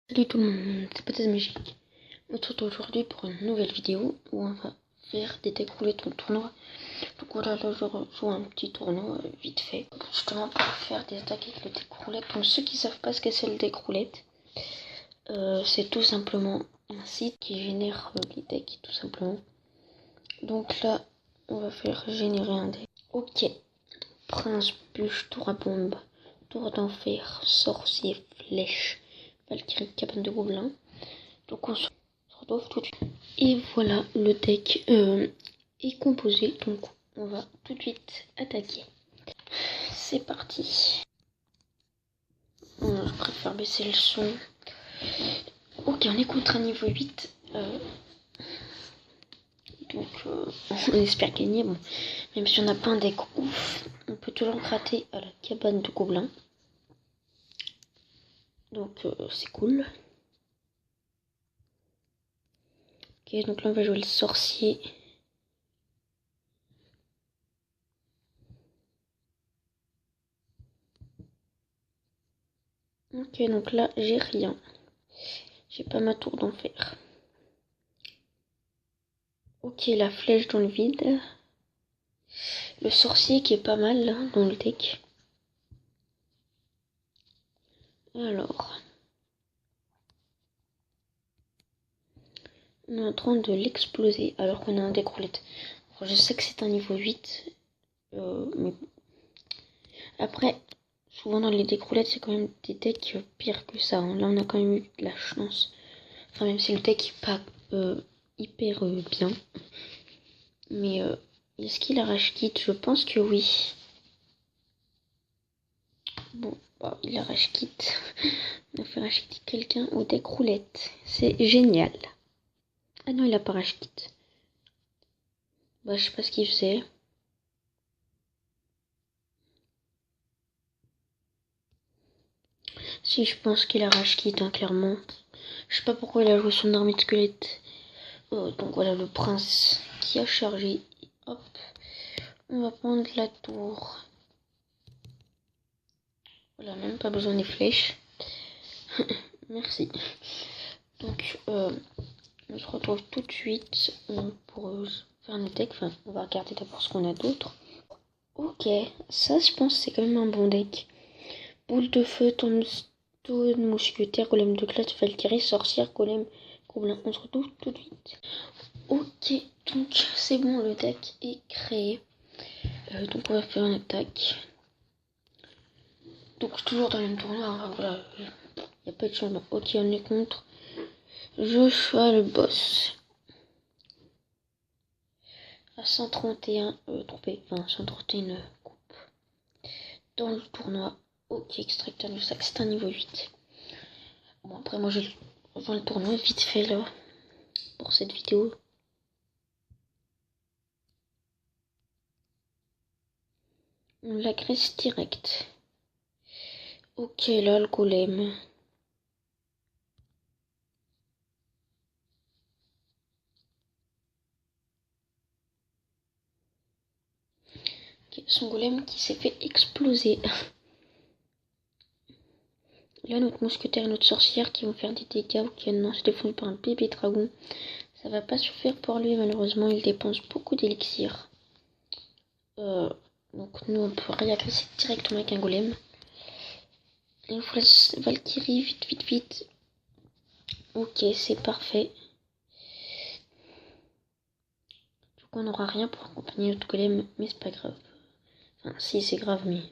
Salut tout le monde, c'est Pathèse Magique. On se retrouve aujourd'hui pour une nouvelle vidéo où on va faire des decks roulettes en tournoi. Donc voilà, là je rejoue un petit tournoi vite fait. Justement pour faire des attaques avec le deck roulette. Pour ceux qui savent pas ce que c'est le deck roulette, c'est tout simplement un site qui génère les decks tout simplement. Donc là, on va faire générer un deck. Ok, prince, bûche, tour à bombe, tour d'enfer, sorcier, flèche, Valkyrie, cabane de gobelins. Donc on se retrouve tout de suite. Et voilà, le deck est composé. Donc on va tout de suite attaquer. C'est parti. Je préfère baisser le son. Ok, on est contre un niveau 8. Donc on espère gagner. Bon, même si on n'a pas un deck ouf, on peut toujours gratter à la cabane de gobelins. Donc c'est cool. Ok, donc là on va jouer le sorcier. Ok, donc là j'ai rien. J'ai pas ma tour d'enfer. Ok, la flèche dans le vide. Le sorcier qui est pas mal là, dans le deck. Alors, on est en train de l'exploser alors qu'on a un deck roulette. Alors, je sais que c'est un niveau 8, mais après, souvent dans les decks roulettes, c'est quand même des decks pires que ça. Hein. Là, on a quand même eu de la chance. Enfin, même si le deck est pas hyper bien. Mais est-ce qu'il arrache kit? Je pense que oui. Bon, bah, il arrache kit. On a fait arracher kit quelqu'un au deck roulette. C'est génial. Ah non, il a pas arraché kit. Bah, je sais pas ce qu'il faisait. Si, je pense qu'il arrache kit, hein, clairement. Je sais pas pourquoi il a joué son armée de squelette. Donc voilà, le prince qui a chargé. Hop. On va prendre la tour. Voilà, même pas besoin des flèches. Merci. Donc, on se retrouve tout de suite pour faire nos decks. Enfin, on va regarder d'abord ce qu'on a d'autre. Ok, ça je pense c'est quand même un bon deck. Boule de feu, tombstone, mousquetaire, golem de glace, Valkyrie, sorcière, golem, gobelin. On se retrouve tout de suite. Ok, donc c'est bon, le deck est créé. Donc on va faire une attaque. Donc toujours dans le même tournoi, hein, voilà. Il n'y a pas de changement. Ok, on est contre Joshua le boss. À 131 trophées, enfin 131 coupes. Dans le tournoi. Ok, extracteur de sac, c'est un niveau 8. Bon, après, moi, je rejoins le tournoi vite fait là pour cette vidéo. On l'agresse direct. Ok, là, le golem. Okay, son golem qui s'est fait exploser. Là, notre mousquetaire et notre sorcière qui vont faire des dégâts ou qui vont se défendre par un bébé dragon. Ça va pas suffire pour lui, malheureusement, il dépense beaucoup d'élixir. Donc, nous, on peut réagresser directement avec un golem. Il faut la Valkyrie, vite, vite, vite. Ok, c'est parfait. Du coup, on n'aura rien pour accompagner notre golem, mais c'est pas grave. Enfin, si, c'est grave, mais...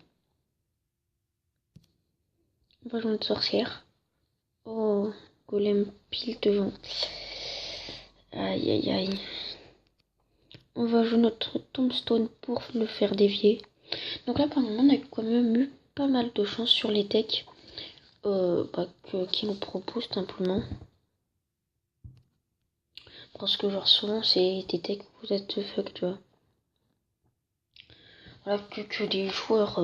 On va jouer notre sorcière. Oh, golem pile devant. Aïe, aïe, aïe. On va jouer notre tombstone pour le faire dévier. Donc là, pour le moment, on a quand même eu pas mal de chance sur les decks qui nous proposent simplement. Parce que genre souvent, c'est des decks où vous êtes fuck, tu vois. Voilà, que des joueurs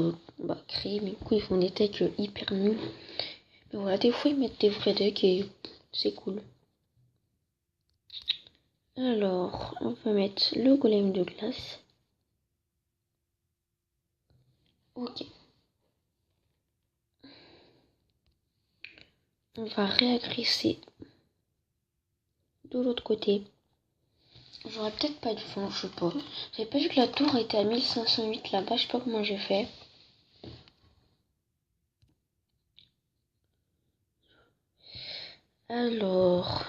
créés, mais du coup, ils font des decks hyper nuls. Mais voilà, des fois, ils mettent des vrais decks et c'est cool. Alors, on va mettre le golem de glace. Ok. On va réagresser de l'autre côté. J'aurais peut-être pas dû, enfin, je sais pas. J'avais pas vu que la tour était à 1508 là-bas, je sais pas comment j'ai fait. Alors,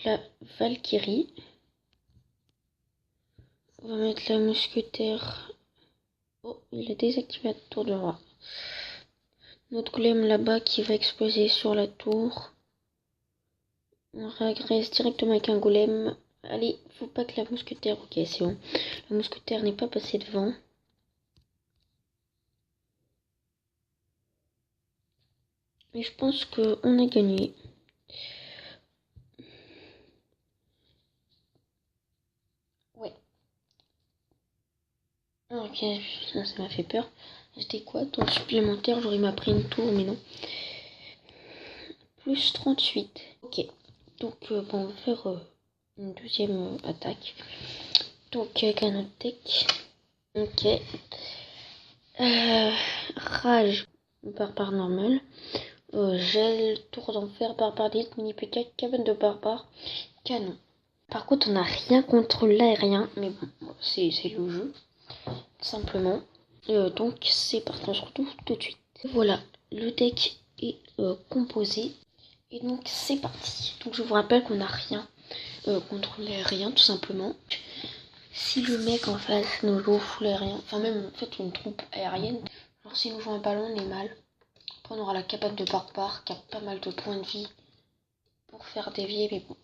la Valkyrie. On va mettre la mousquetaire. Oh, il a désactivé la tour de roi. Notre golem là-bas qui va exploser sur la tour. On réagresse directement avec un golem. Allez, faut pas que la mousquetaire... Ok, c'est bon. La mousquetaire n'est pas passée devant. Et je pense qu'on a gagné. Ouais. Ok, ça m'a fait peur. C'était quoi? Ton supplémentaire, j'aurais m'a pris une tour, mais non. Plus 38. Ok. Donc, bon, on va faire une deuxième attaque. Donc, avec un autre deck. Ok. Rage, barbare normal. Gel, tour d'enfer, barbare d'élite, mini PK, cabane de barbare, canon. Par contre, on n'a rien contre l'aérien, mais bon, c'est le jeu, tout simplement. Donc, c'est parti, on se retrouve tout de suite. Voilà, le deck est composé. Et donc, c'est parti. Donc, je vous rappelle qu'on n'a rien contre l'aérien, tout simplement. Si le mec en face nous joue full aérien, enfin même en fait une troupe aérienne, alors s'il nous joue un ballon, on est mal. Après, on aura la cabane de barbare qui a pas mal de points de vie pour faire dévier, mais bon,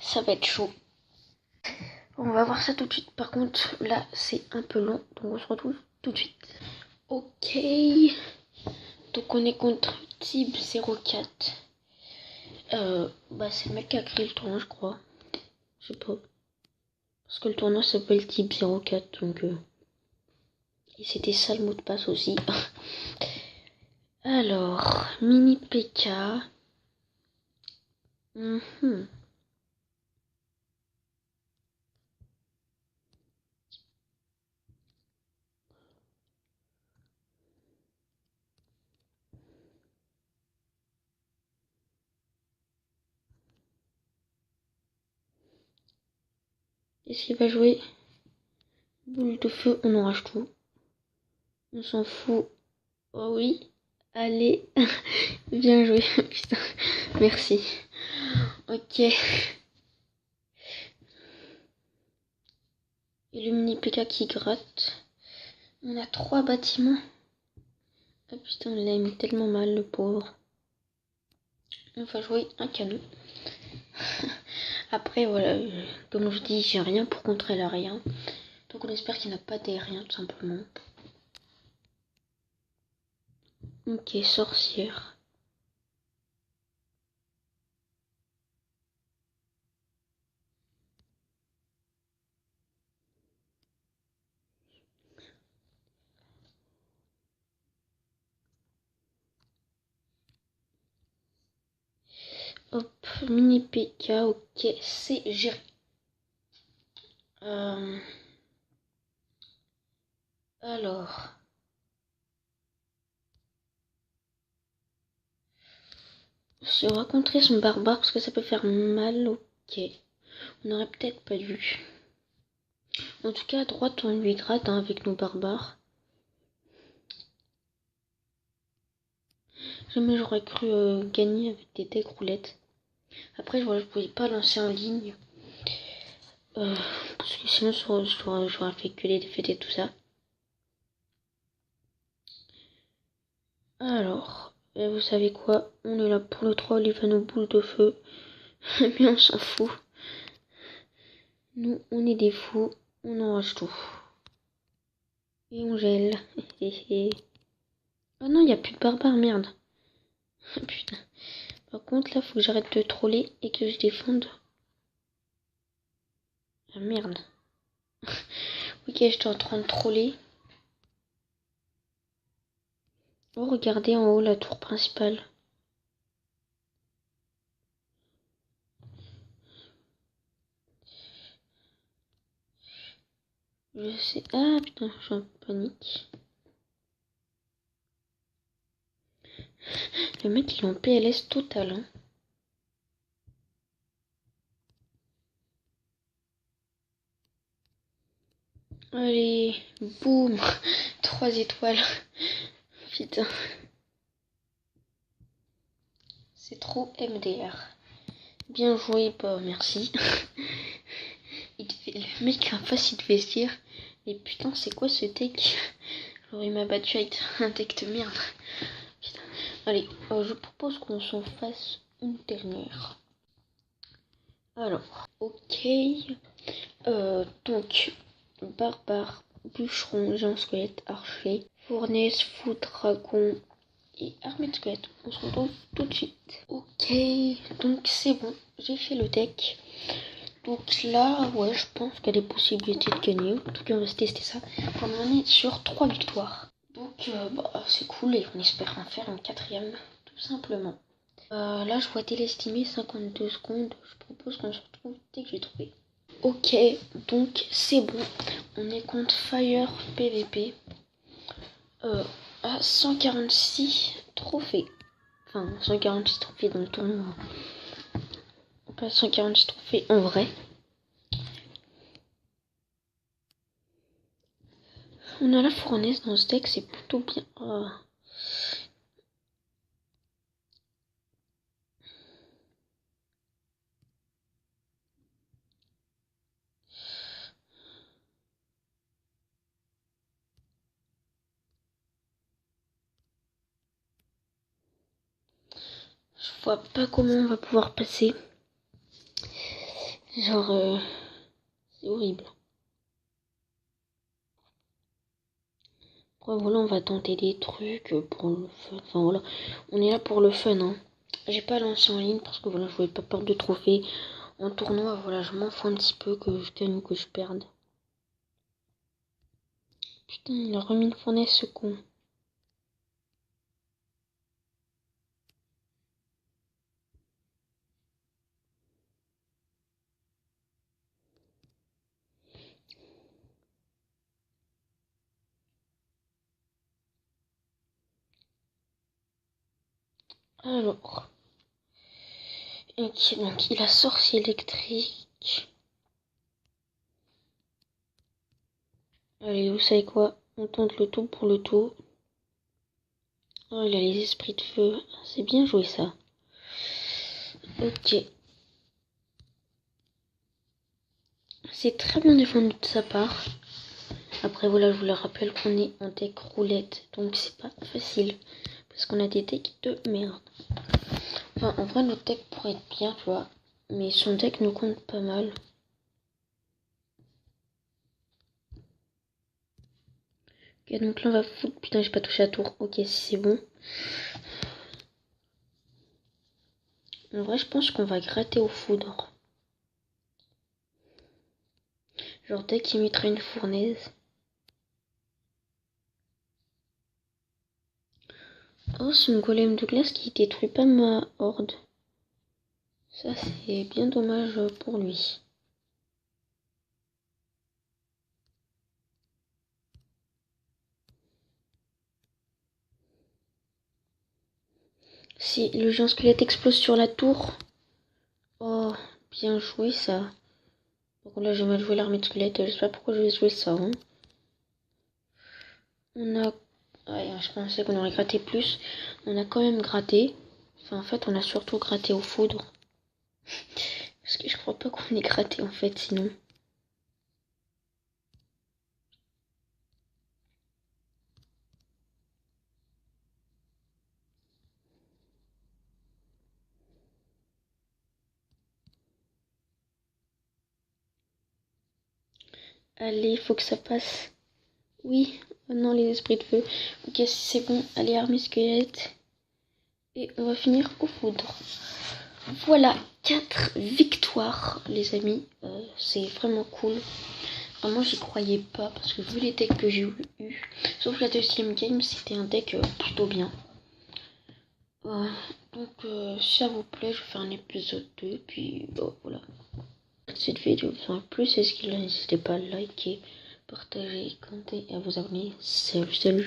ça va être chaud. On va voir ça tout de suite. Par contre, là, c'est un peu long, donc on se retrouve tout de suite. Ok. Donc, on est contre Type 04. C'est le mec qui a créé le tournoi, je crois. Je sais pas. Parce que le tournoi s'appelle Type 04, donc... Et c'était ça le mot de passe aussi. Alors, mini PK. Est-ce qu'il va jouer boule de feu? On enrage tout. On s'en fout. Oh oui. Allez. Bien joué. Putain. Merci. Ok. Et le mini PK qui gratte. On a 3 bâtiments. Ah putain, on l'a mis tellement mal, le pauvre. On va jouer un canon. Après, voilà. Comme je dis, j'ai rien pour contrer l'aérien. Donc on espère qu'il n'y a pas d'aérien, tout simplement. Ok, sorcière. Hop, mini PK, ok, c'est géré. Alors. Si on va contrer son barbare parce que ça peut faire mal, ok. On n'aurait peut-être pas dû. En tout cas, à droite, on lui gratte avec nos barbares. Jamais j'aurais cru gagner avec des decks roulettes. Après, je ne pouvais pas lancer en ligne. Parce que sinon, j'aurais fait que les défaites et tout ça. Alors, vous savez quoi? On est là pour le troll, il va nos boules de feu. Mais on s'en fout. Nous, on est des fous. On enrage tout. Et on gèle. Oh non, il n'y a plus de barbares, merde. Putain. Par contre, là, faut que j'arrête de troller et que je défende. Ah merde. Ok, j'étais en train de troller. Oh, regardez en haut la tour principale. Je sais. Ah putain, je suis en panique. Le mec il est en PLS total. Hein. Allez, boum. 3 étoiles. Putain. C'est trop MDR. Bien joué, bah merci. Le mec en face il devait se dire, mais putain c'est quoi ce deck? Genre il m'a battu avec un deck de merde. Putain. Allez, je propose qu'on s'en fasse une dernière. Alors, ok. Donc, barbare, bûcheron, géant squelette, archer, fournaise, fou, dragon et armée de squelette. On se retrouve tout de suite. Ok, donc c'est bon, j'ai fait le deck. Donc là, ouais, je pense qu'il y a des possibilités de gagner. En tout cas, on va se tester ça. On est sur 3 victoires. Donc, c'est cool et on espère en faire une 4ème, tout simplement. Là, je vois estimé 52 secondes. Je propose qu'on se retrouve dès que j'ai trouvé. Ok, donc c'est bon. On est contre Fire PVP à 146 trophées. Enfin, 146 trophées dans le tournoi. Pas 146 trophées en vrai. On a la fournaise dans ce deck, c'est plutôt bien. Je vois pas comment on va pouvoir passer. Genre, c'est horrible. Après, voilà, on va tenter des trucs pour le fun. Enfin, voilà, on est là pour le fun, hein. J'ai pas lancé en ligne parce que voilà, je voulais pas perdre de trophées. En tournoi, voilà, je m'en fous un petit peu que je gagne ou que je perde. Putain, il a remis une fournaise, ce con. Alors. Ok, donc il a sorcier électrique. Allez, vous savez quoi? On tente le tout pour le tout. Oh, il a les esprits de feu. C'est bien joué ça. Ok. C'est très bien défendu de sa part. Après, voilà, je vous le rappelle qu'on est en deck roulette. Donc c'est pas facile. Parce qu'on a des decks de merde. Enfin, en vrai, notre deck pourrait être bien, tu vois. Mais son deck nous compte pas mal. Ok, donc là, on va foutre. Putain, j'ai pas touché à tour. Ok, si c'est bon. En vrai, je pense qu'on va gratter au foudre. Genre, dès qu'il mettra une fournaise. Oh, c'est une golem de glace qui détruit pas ma horde. Ça, c'est bien dommage pour lui. Si le géant squelette explose sur la tour. Oh, bien joué ça. Par contre, là, j'ai mal joué l'armée de squelette. Je sais pas pourquoi je vais jouer ça. Hein. On a. Ouais, je pensais qu'on aurait gratté plus. On a quand même gratté. Enfin, en fait, on a surtout gratté au foudre. Parce que je crois pas qu'on ait gratté en fait, sinon. Allez, faut que ça passe. Oui, oh non, les esprits de feu. Ok, c'est bon. Allez, armée squelette. Et on va finir au foudre. Voilà, 4 victoires, les amis. C'est vraiment cool. Vraiment, j'y croyais pas parce que vu les decks que j'ai eu, sauf la deuxième game, c'était un deck plutôt bien. Donc, si ça vous plaît, je vais faire un épisode 2. Puis, voilà. Si cette vidéo vous a plu, c'est ce qu'il a. N'hésitez pas à liker, partager, commenter et à vous abonner. Salut, salut.